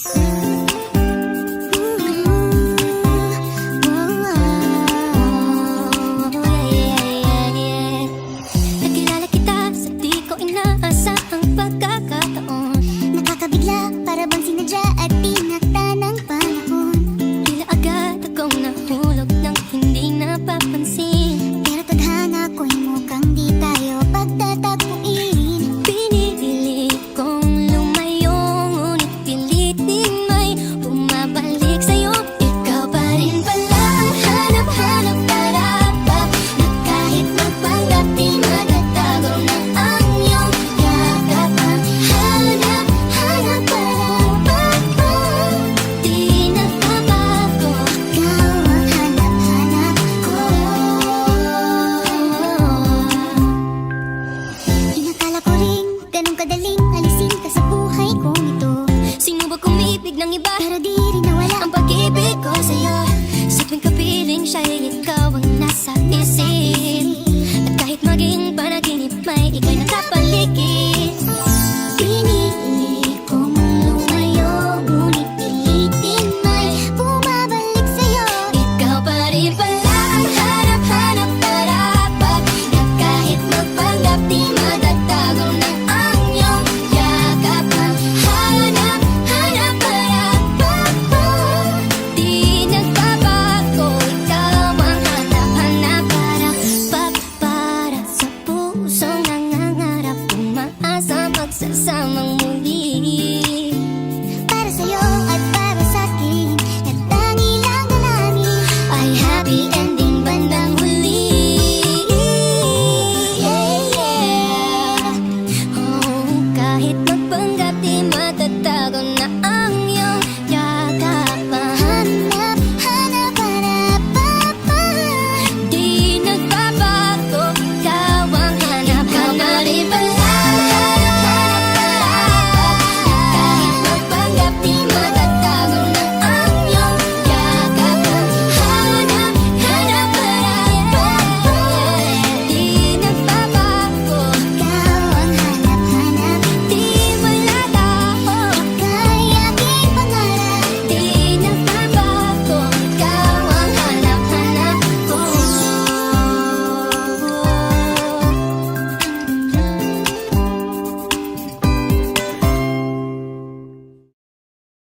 Nakilala kita sa di ko inaasahang pagkakataon. Nakakabigla, para bang sinadya at tinakda ng panahon. Tila agad akong nahulog ng hindi napapansin. Pero tadhana ko'y mukhang di tayo pagtatagpuin. Pinili kong lumayo, ngunit pilitin may bumabalik sa'yo. Ikaw pa rin pala ang hanap-hanap karapat, na kahit magpanggap di magtatago na ang iyong yakap. Ang hanap-hanap karapat ko, di nagbabago. Ikaw ang hanap-hanap ko. Inakala ko rin ganun kadaling alisin ka sa buhay kong ito. Sinubok umibig ng iba, Pero di rin nawala ang pag-ibig ko sa'yo. Sa tuwing kapiling siya'y ikaw ang nasa isip.